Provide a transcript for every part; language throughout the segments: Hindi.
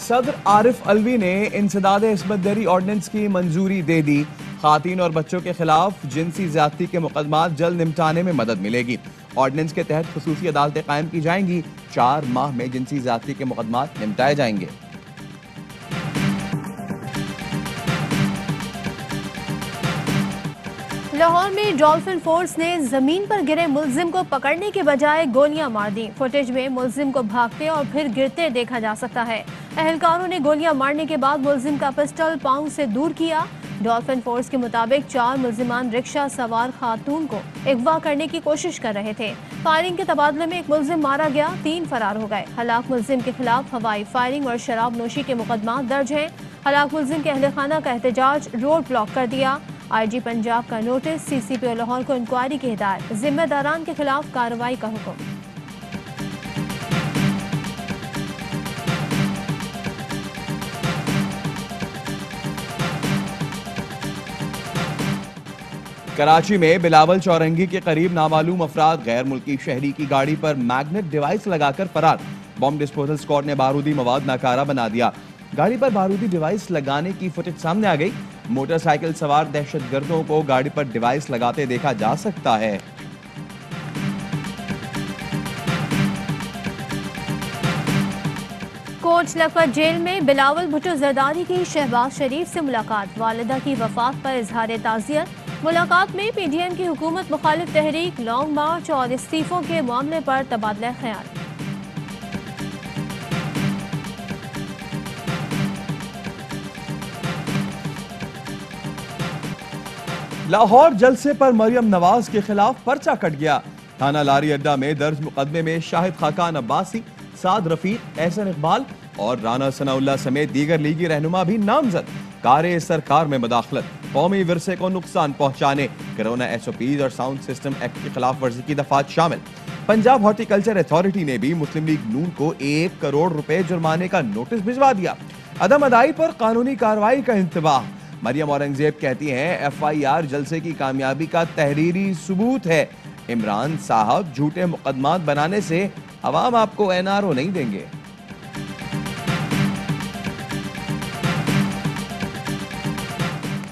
सदर आरिफ अलवी ने इंसदाद इस्मत दरी ऑर्डिनेंस की मंजूरी दे दी। खातीन और बच्चों के खिलाफ जिनसी ज्यादती के मुकदमात जल्द निपटाने में मदद मिलेगी। ऑर्डिनेंस के तहत खुसूसी अदालतें कायम की जाएंगी। 4 माह में जिनसी ज्यादती के मुकदमात निपटाए जाएंगे। लाहौर में डॉल्फिन फोर्स ने जमीन पर गिरे मुलजिम को पकड़ने के बजाय गोलियां मार दी। फुटेज में मुलजिम को भागते और फिर गिरते देखा जा सकता है। अहलकारों ने गोलियां मारने के बाद मुलजिम का पिस्टल पांव से दूर किया। डॉल्फिन फोर्स के मुताबिक 4 मुलजिमान रिक्शा सवार खातून को अगवा करने की कोशिश कर रहे थे। फायरिंग के तबादले में एक मुलजिम मारा गया, 3 फरार हो गए। हलाक मुलजिम के खिलाफ हवाई फायरिंग और शराब नोशी के मुकदमा दर्ज हैं। हलाक मुलजिम के अहल खाना का एहतजाज, रोड ब्लॉक कर दिया। IG पंजाब का नोटिस, CCPO लाहौर को इंक्वायरी की हिदायत, जिम्मेदारान के खिलाफ कार्रवाई का हुक्म। कराची में बिलावल चौरंगी के करीब नामालूम अफराद गैर मुल्की शहरी की गाड़ी पर मैग्नेट डिवाइस लगाकर फरार। बॉम्ब डिस्पोजल स्क्वाड ने बारूदी मवाद नाकारा बना दिया। गाड़ी पर बारूदी डिवाइस लगाने की फुटेज सामने आ गई। मोटरसाइकिल सवार दहशतगर्दों को गाड़ी पर डिवाइस लगाते देखा जा सकता है। कोच लखपत जेल में बिलावल भुट्टो जरदारी की शहबाज शरीफ से मुलाकात। वालिदा की वफात पर इजहार ताज़ियत। मुलाकात में PDM की हुकूमत मुखालिफ तहरीक, लॉन्ग मार्च और इस्तीफों के मामले पर तबादला ख्याल। लाहौर जलसे पर मरियम नवाज के खिलाफ पर्चा कट गया। थाना लारी अड्डा में दर्ज मुकदमे में शाहिद खाकान अब्बासी, साद रफीक, एहसन इकबाल और राना सनाउल्लाह समेत दीगर लीगी रहनुमा भी नामजद। कारे सरकार में मदाखलत, कौमी विरसे को नुकसान पहुंचाने, कोरोना SOPs और साउंड सिस्टम एक्ट की खिलाफ वर्जी की दफात शामिल। पंजाब हॉर्टिकल्चर अथॉरिटी ने भी मुस्लिम लीग नून को 1 करोड़ रुपए जुर्माने का नोटिस भिजवा दिया। अदम अदाई पर कानूनी कार्रवाई का इंतबाह। मरियम औरंगजेब कहती हैं FIR जलसे की कामयाबी का तहरीरी सबूत है। इमरान साहब झूठे मुकदमात बनाने से अवाम आपको NRO नहीं देंगे।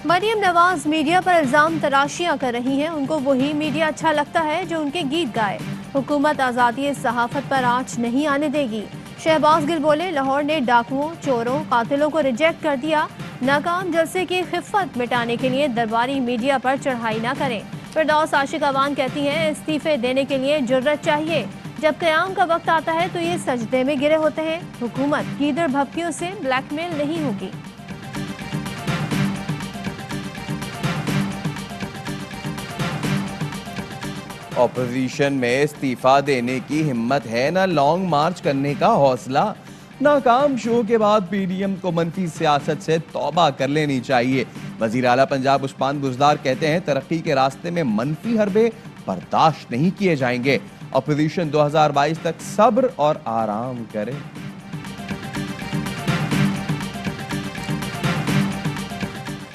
मरियम नवाज मीडिया पर इल्जाम तराशियां कर रही हैं। उनको वही मीडिया अच्छा लगता है जो उनके गीत गाए। हुकूमत आज़ादी सहाफत पर आँच नहीं आने देगी। शहबाज गिल बोले, लाहौर ने डाकुओं, चोरों, कातिलों को रिजेक्ट कर दिया। नाकाम जलसे की खिफ़त मिटाने के लिए दरबारी मीडिया पर चढ़ाई ना करें। फिरदौस आशिक अवान कहती हैं, इस्तीफे देने के लिए जुर्रत चाहिए। जब क़याम का वक्त आता है तो ये सजदे में गिरे होते हैं। हुकूमत गीदड़ भपकियों से ब्लैकमेल नहीं होगी। ऑपोजिशन में इस्तीफा देने की हिम्मत है ना लॉन्ग मार्च करने का हौसला। नाकाम शो के बाद PDM को मनफी सियासत से तौबा कर लेनी चाहिए। वजीर आला पंजाब उस्मान बुज़दार कहते हैं तरक्की के रास्ते में मनफी हरबे बर्दाश्त नहीं किए जाएंगे। ऑपोजिशन 2022 तक सब्र और आराम करे।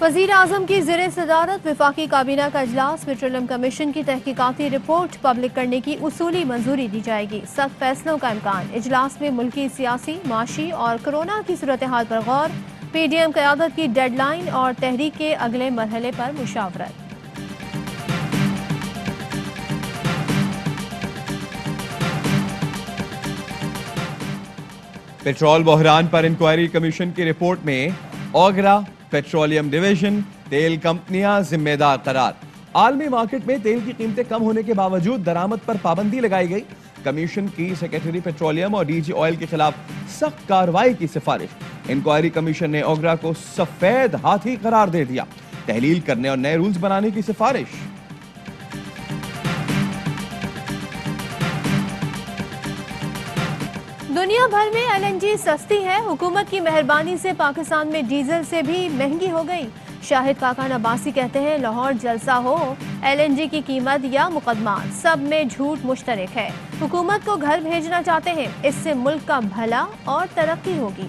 वज़ीर आज़म की ज़ेरे सदारत वफाकी काबीना का इजलास। पेट्रोलियम कमीशन की तहकीकाती रिपोर्ट पब्लिक करने की उसूली मंजूरी दी जाएगी। सख्त फैसलों का इम्कान। इजलास में मुल्की सियासी, माशी और कोरोना की सूरत हाल पर गौर। PDM क़यादत की डेडलाइन और तहरीक के अगले मरहले पर मुशावरत। पेट्रोल बहरान पर इंक्वायरी कमीशन की रिपोर्ट में ओगरा पेट्रोलियम डिवीजन, तेल कंपनियां जिम्मेदार करार। आलमी मार्केट में तेल की कीमतें कम होने के बावजूद दरामद पर पाबंदी लगाई गई। कमीशन की सेक्रेटरी पेट्रोलियम और DG ऑयल के खिलाफ सख्त कार्रवाई की सिफारिश। इंक्वायरी कमीशन ने ओगरा को सफेद हाथी करार दे दिया। तहलील करने और नए रूल्स बनाने की सिफारिश। दुनिया भर में LNG सस्ती है। हुकूमत की मेहरबानी से पाकिस्तान में डीजल से भी महंगी हो गई। शाहिद खाकान अब्बासी कहते हैं, लाहौर जलसा हो, LNG की कीमत या मुकदमा, सब में झूठ मुश्तरक है। हुकूमत को घर भेजना चाहते हैं। इससे मुल्क का भला और तरक्की होगी।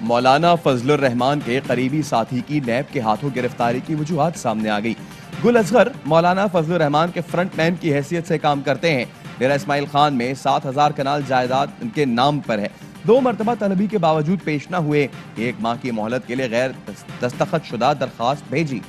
मौलाना फजलुर रहमान के करीबी साथी की नैब के हाथों गिरफ्तारी की वजूहात सामने आ गई। गुल असगर मौलाना फजलुर रहमान के फ्रंटमैन की हैसियत से काम करते हैं। डेरा इस्माइल खान में 7,000 कनाल जायदाद उनके नाम पर है। 2 मरतबा तलबी के बावजूद पेश न हुए। 1 माह की मोहलत के लिए गैर दस्तखत शुदा दरखास्त भेजी।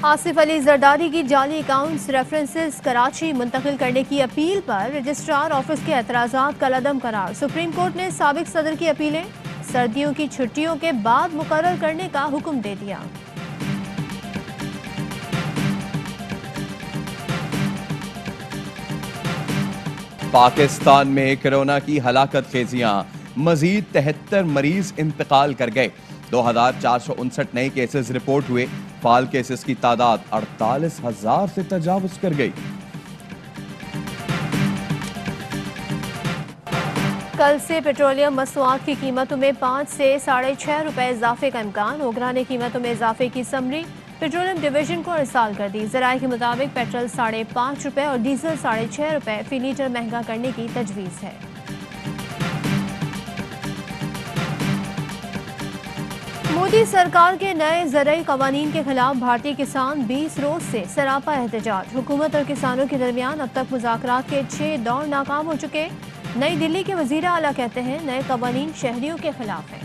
आसिफ अली जरदारी की जाली अकाउंट्स रेफरेंसेस कराची मुंतकिल करने की अपील पर रजिस्ट्रार ऑफिस के एतराज़ात कलअदम करार। सुप्रीम कोर्ट ने साबिक सदर की अपीलें सर्दियों की छुट्टियों के बाद मुकर्रर करने का हुक्म दे दिया। पाकिस्तान में कोरोना की हलाकत खेजियां, मजीद 73 मरीज इंतकाल कर गए। 2,459 नए केसेस रिपोर्ट हुए। फाल केसेस की तादाद 48,000 से तजावुज कर गई। कल से पेट्रोलियम मसनूआत की कीमतों में 5 से 6.5 रुपए इजाफे का इम्कान। ओगरा ने कीमतों में इजाफे की समरी पेट्रोलियम डिवीजन को इरसाल कर दी। ज़राए के मुताबिक पेट्रोल 5.5 रुपए और डीजल 6.5 रुपए फी लीटर महंगा करने की तजवीज़ है। मोदी सरकार के नए ज़रई क़वानीन के खिलाफ भारतीय किसान 20 रोज से सरापा एहतजाज। हुकूमत और किसानों के दरमियान अब तक मुज़ाकरात के 6 दौर नाकाम हो चुके। नई दिल्ली के वज़ीर आला कहते हैं नए क़वानीन शहरियों के खिलाफ हैं।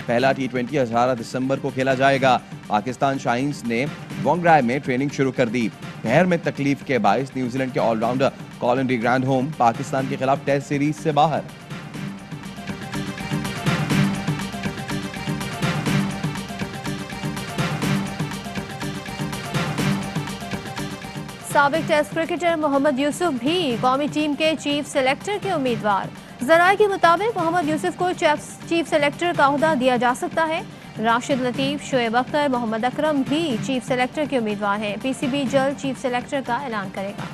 पहला T20 18 दिसंबर को खेला जाएगा। पाकिस्तान शाहीन्स ने वोंगराय में ट्रेनिंग शुरू कर दी। पैर में तकलीफ के बायस न्यूजीलैंड के allrounder Colin de Grandhomme Pakistan के खिलाफ टेस्ट सीरीज से बाहर। साबिक टेस्ट क्रिकेटर मोहम्मद यूसुफ भी कौमी टीम के चीफ सेलेक्टर के उम्मीदवार। ज़राए के मुताबिक मोहम्मद यूसुफ को चीफ सेलेक्टर का ओहदा दिया जा सकता है। राशिद लतीफ, शोएब अख्तर, मोहम्मद अकरम भी चीफ सेलेक्टर के उम्मीदवार हैं। पीसीबी जल्द चीफ सेलेक्टर का ऐलान करेगा।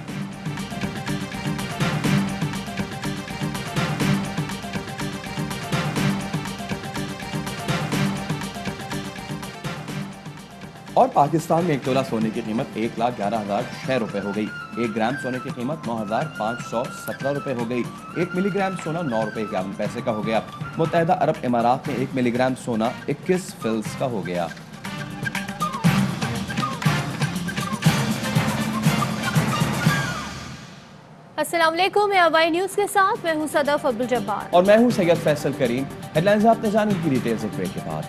और पाकिस्तान में 1 तोला सोने की कीमत 1,11,006 रुपए हो गई। 1 ग्राम सोने की कीमत 9,517 रुपए हो गई। 1 मिलीग्राम सोना 9 रुपए 51 पैसे का हो गया। मुत्तहिदा अरब इमारात में 1 मिलीग्राम सोना 21 फिल्स का हो गया। अस्सलाम वालेकुम, मैं अवाई न्यूज़ के साथ मैं हूं सदफ अब्दुल जब्बार और मैं हूं सैयद फैसल करीम। हेडलाइंस आपने जानी की डिटेल्स एक ब्रेक के बाद।